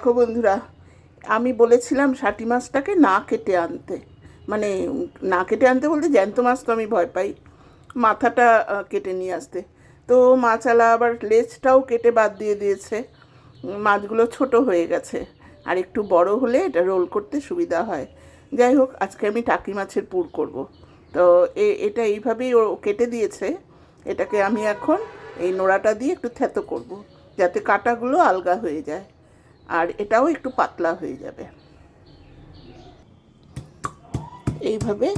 দেখো বন্ধুরা, আমি বলেছিলাম ষাটি মাছটাকে না কেটে আনতে, মানে না কেটে আনতে বলতে জ্যান্ত মাছ তো আমি ভয় পাই, মাথাটা কেটে নিয়ে আসতে। তো মাছালা আবার লেজটাও কেটে বাদ দিয়ে দিয়েছে। মাছগুলো ছোট হয়ে গেছে, আর একটু বড় হলে এটা রোল করতে সুবিধা হয়। যাই হোক, আজকে আমি টাকি মাছের পুর করব। তো এটা এইভাবেই ও কেটে দিয়েছে। এটাকে আমি এখন এই নোড়াটা দিয়ে একটু থেতো করব, যাতে কাঁটাগুলো আলগা হয়ে যায়, আর এটাও একটু পাতলা হয়ে যাবে। এইভাবে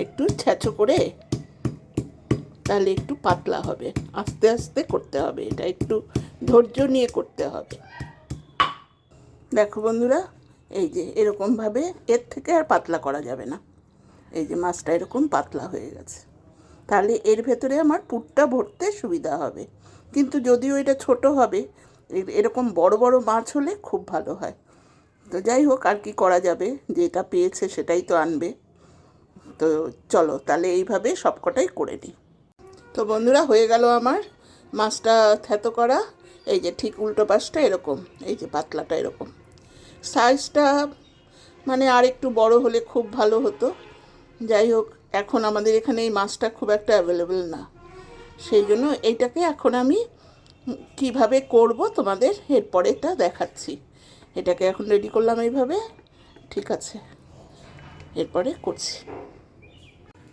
একটু ছ্যাঁচো করে, তাহলে একটু পাতলা হবে। আস্তে আস্তে করতে হবে, এটা একটু ধৈর্য নিয়ে করতে হবে। দেখো বন্ধুরা, এই যে এরকমভাবে, এর থেকে আর পাতলা করা যাবে না। এই যে মাছটা এরকম পাতলা হয়ে গেছে, তাহলে এর ভেতরে আমার পুরটা ভরতে সুবিধা হবে। কিন্তু যদিও এটা ছোট হবে, এরকম বড় বড় মাছ হলে খুব ভালো হয়। তো যাই হোক, আর কি করা যাবে, যেটা পেয়েছে সেটাই তো আনবে। তো চলো তাহলে এইভাবে সবকটাই করে নিই। তো বন্ধুরা, হয়ে গেল আমার মাছটা থেতো করা। এই যে ঠিক উল্টো পাশটা এরকম, এই যে পাতলাটা এরকম। সাইজটা মানে আর একটু বড় হলে খুব ভালো হতো। যাই হোক, এখন আমাদের এখানে এই মাছটা খুব একটা অ্যাভেলেবেল না, সেই জন্য এইটাকে এখন আমি কিভাবে করব তোমাদের এরপরেটা দেখাচ্ছি। এটাকে এখন রেডি করলাম এইভাবে, ঠিক আছে, এরপরে করছি।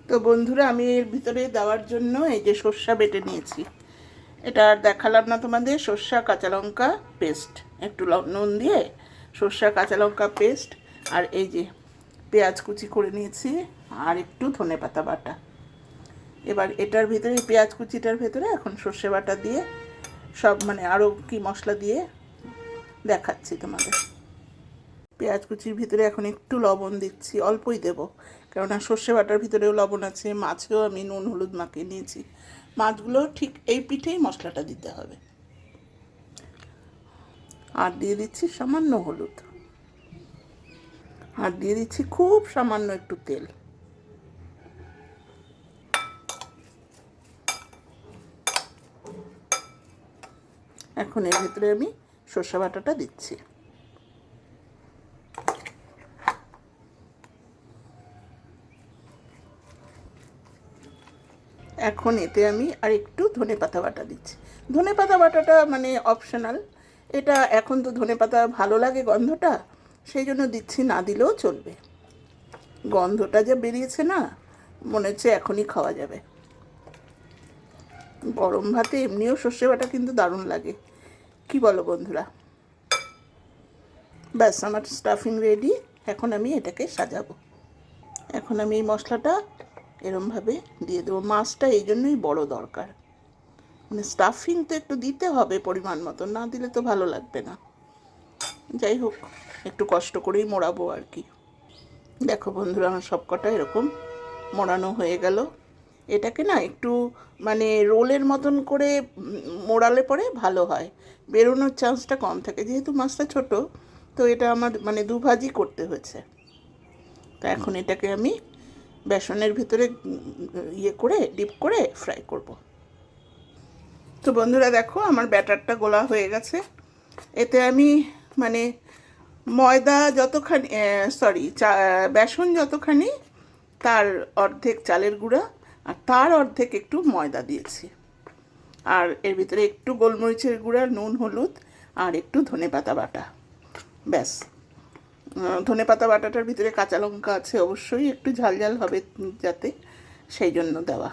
তো বন্ধুরা, আমি এর ভিতরে দেওয়ার জন্য এই যে সর্ষা বেটে নিয়েছি। এটা আর দেখালাম না তোমাদের। সর্ষা, কাঁচা লঙ্কা পেস্ট, একটু নুন দিয়ে সর্ষা কাঁচা লঙ্কা পেস্ট, আর এই যে পেঁয়াজ কুচি করে নিয়েছি, আর একটু ধনেপাতা বাটা। এবার এটার ভিতরে, পেঁয়াজ কুচিটার ভেতরে এখন সর্ষে বাটা দিয়ে সব, মানে আরও কি মশলা দিয়ে দেখাচ্ছি তোমাদের। পেঁয়াজ কুচির ভিতরে এখন একটু লবণ দিচ্ছি, অল্পই দেব, কেননা সর্ষে বাটার ভিতরেও লবণ আছে, মাছেও আমি নুন হলুদ মাখিয়ে নিয়েছি। মাছগুলো ঠিক এই পিঠেই মশলাটা দিতে হবে। আর দিয়ে দিচ্ছি সামান্য হলুদ, আর দিয়ে দিচ্ছি খুব সামান্য একটু তেল। এখন এর ভিতরে আমি সর্ষে বাটাটা দিচ্ছি। এখন এতে আমি আর একটু ধনেপাতা বাটা দিচ্ছি। ধনেপাতা বাটাটা মানে অপশনাল, এটা এখন তো ধনেপাতা ভালো লাগে গন্ধটা, সেই জন্য দিচ্ছি, না দিলেও চলবে। গন্ধটা যে বেরিয়েছে না, মনে হচ্ছে এখনই খাওয়া যাবে। গরম ভাতে এমনিও সর্ষে বাটা কিন্তু দারুণ লাগে, কি বলো বন্ধুরা? ব্যাস, আমার স্টাফিং রেডি। এখন আমি এটাকে সাজাবো। এখন আমি এই মশলাটা এরমভাবে দিয়ে দেবো। মাছটা এই জন্যই বড় দরকার, মানে স্টাফিং তো একটু দিতে হবে পরিমাণ মতো, না দিলে তো ভালো লাগবে না। যাই হোক, একটু কষ্ট করেই মোড়াবো আর কি। দেখো বন্ধুরা, আমার সবকটা এরকম মোড়ানো হয়ে গেল। এটাকে না একটু মানে রোলের মতন করে মোড়ালে পরে ভালো হয়, বেরোনোর চান্সটা কম থাকে। যেহেতু মাছটা ছোট, তো এটা আমার মানে দুভাজি করতে হয়েছে। তো এখন এটাকে আমি বেসনের ভিতরে ইয়ে করে ডিপ করে ফ্রাই করব। তো বন্ধুরা দেখো, আমার ব্যাটারটা গোলা হয়ে গেছে। এতে আমি মানে ময়দা যতখানি, বেসন যতখানি, তার অর্ধেক চালের গুঁড়া, আর তার অর্ধেক একটু ময়দা দিয়েছি। আর এর ভিতরে একটু গোলমরিচের গুঁড়া, নুন হলুদ, আর একটু ধনেপাতা বাটা। ব্যাস, ধনেপাতা বাটাটার ভিতরে কাঁচা লঙ্কা আছে, অবশ্যই একটু ঝাল ঝাল হবে যাতে, সেই জন্য দেওয়া।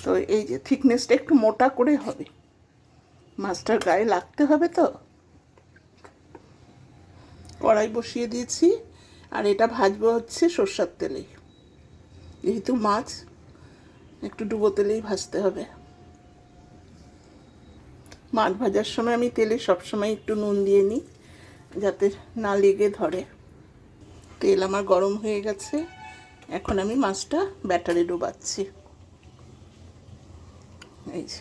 তো এই যে থিকনেসটা একটু মোটা করে হবে, মাছটার গায়ে লাগতে হবে। তো কড়াই বসিয়ে দিয়েছি, আর এটা ভাজবো হচ্ছে সর্ষের তেলেই, যেহেতু মাছ একটু ডুবো তেলেই ভাজতে হবে। মাছ ভাজার সময় আমি তেলে সবসময় একটু নুন দিয়ে নিই, যাতে না লেগে ধরে। তেল আমার গরম হয়ে গেছে, এখন আমি মাছটা ব্যাটারে ডুবাচ্ছি। এই যে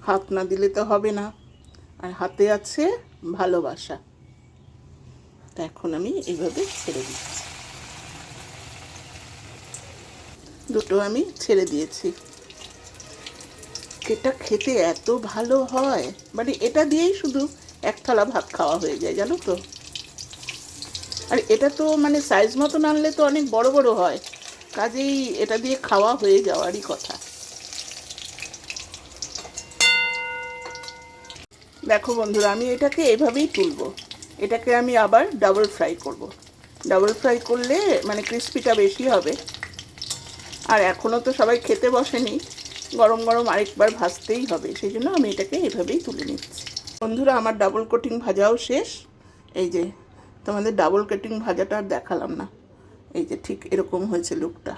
হাত না দিলে তো হবে না, আর হাতে আছে ভালোবাসা। তো এখন আমি এইভাবে ছেড়ে দিচ্ছি। দুটো আমি ছেড়ে দিয়েছি। এটা খেতে এত ভালো হয়, মানে এটা দিয়েই শুধু এক থালা ভাত খাওয়া হয়ে যায়, জানো তো। আর এটা তো মানে সাইজ মতন আনলে তো অনেক বড় বড় হয়, কাজেই এটা দিয়ে খাওয়া হয়ে যাওয়ারই কথা। দেখো বন্ধুরা, আমি এটাকে এভাবেই তুলবো। এটাকে আমি আবার ডাবল ফ্রাই করব। ডাবল ফ্রাই করলে মানে ক্রিস্পিটা বেশি হবে। আর এখনও তো সবাই খেতে বসেনি, গরম গরম আরেকবার ভাজতেই হবে, সেই জন্য আমি এটাকে এভাবেই তুলে নিচ্ছি। বন্ধুরা, আমার ডাবল কোটিং ভাজাও শেষ। এই যে তোমাদের ডাবল কোটিং ভাজাটা আর দেখালাম না, এই যে ঠিক এরকম হয়েছে লুকটা।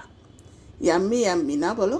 ইয়াম্মি ইয়াম্মি না বলো?